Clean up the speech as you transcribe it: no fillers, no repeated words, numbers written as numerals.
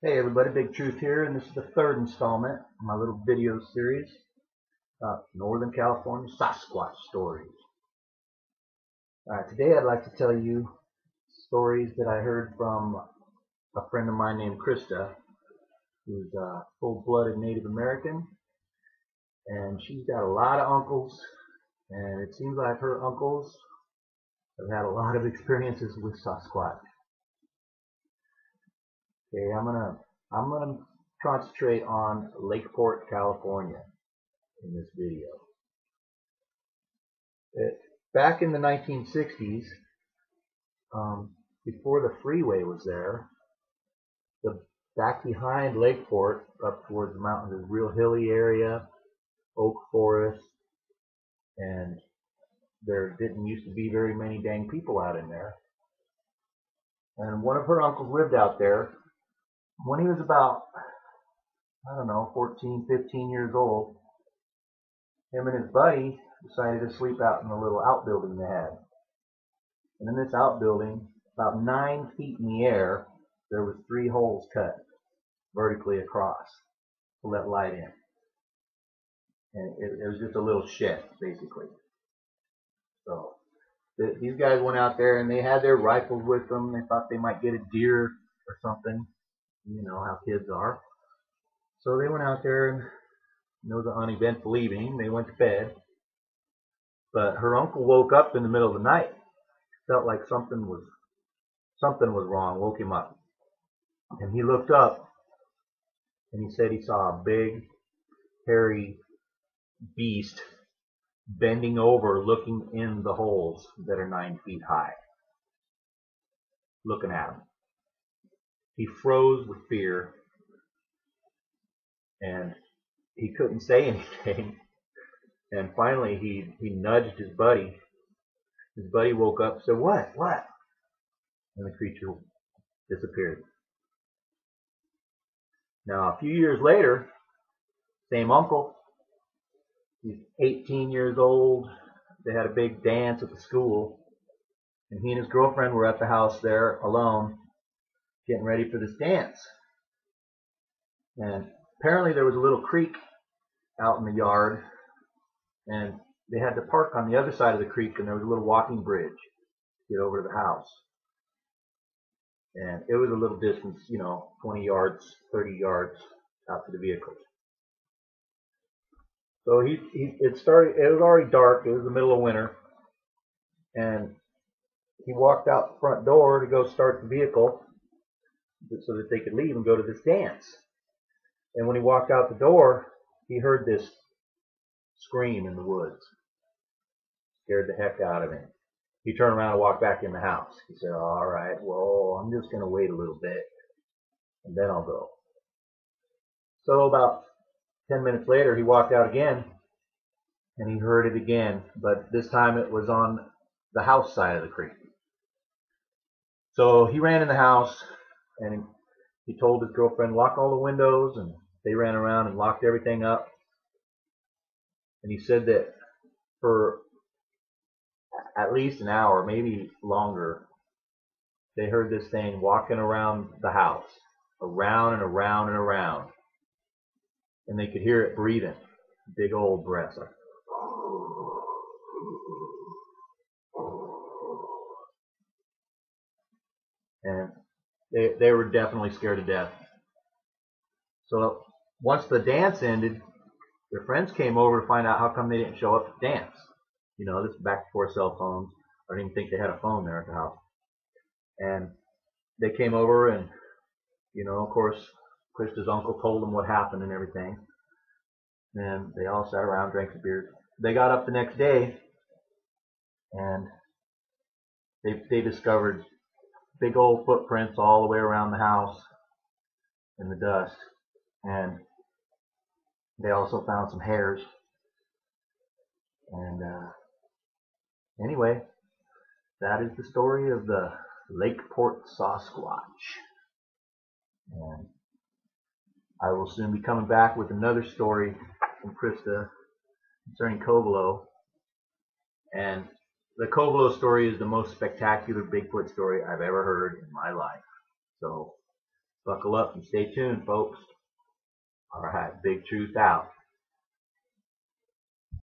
Hey everybody, Big Truth here, and this is the third installment of my little video series about Northern California Sasquatch stories. Today I'd like to tell you stories that I heard from a friend of mine named Krista, who's a full-blooded Native American, and she's got a lot of uncles, and it seems like her uncles have had a lot of experiences with Sasquatch. Okay, I'm gonna concentrate on Lakeport, California in this video. Back in the 1960s, before the freeway was there, back behind Lakeport, up towards the mountains, is a real hilly area, oak forest, and there didn't used to be very many dang people out in there. And one of her uncles lived out there. When he was about, 14, 15 years old, him and his buddy decided to sleep out in a little outbuilding they had. And in this outbuilding, about 9 feet in the air, there was 3 holes cut vertically across to let light in. And it was just a little shed, basically. So these guys went out there and they had their rifles with them. They thought they might get a deer or something. You know how kids are. So they went out there, and it was an uneventful evening. They went to bed. But her uncle woke up in the middle of the night. Felt like something was wrong. Woke him up. And he looked up, and he said he saw a big, hairy beast bending over, looking in the holes that are 9 feet high, looking at him. He froze with fear, and he couldn't say anything. And finally, he nudged his buddy. His buddy woke up and said, "What? What?" And the creature disappeared. Now, a few years later, same uncle, he's 18 years old. They had a big dance at the school, and he and his girlfriend were at the house there alone, getting ready for this dance. And apparently there was a little creek out in the yard, and they had to park on the other side of the creek, and there was a little walking bridge to get over to the house. And it was a little distance, 20 yards, 30 yards out to the vehicles. So it was already dark, it was the middle of winter, and he walked out the front door to go start the vehicle so that they could leave and go to this dance. And when he walked out the door, he heard this scream in the woods. Scared the heck out of him. He turned around and walked back in the house. He said, "All right, well, I'm just going to wait a little bit, and then I'll go." So about 10 minutes later, he walked out again, and he heard it again, but this time it was on the house side of the creek. So he ran in the house, and he told his girlfriend, "Lock all the windows," and they ran around and locked everything up. And he said that for at least an hour, maybe longer, they heard this thing walking around the house, around and around and around. And they could hear it breathing, big old breaths, like. And they were definitely scared to death. So once the dance ended, their friends came over to find out how come they didn't show up to dance. This is back before cell phones. I didn't even think they had a phone there at the house. And they came over, and, of course, Krista's uncle told them what happened and everything. And they all sat around, drank some beers. They got up the next day, and they discovered big old footprints all the way around the house in the dust. And they also found some hairs. And anyway, that is the story of the Lakeport Sasquatch. And I will soon be coming back with another story from Krista concerning Covelo. And the Covelo story is the most spectacular Bigfoot story I've ever heard in my life. So Buckle up and stay tuned, folks. All right, Big Truth out.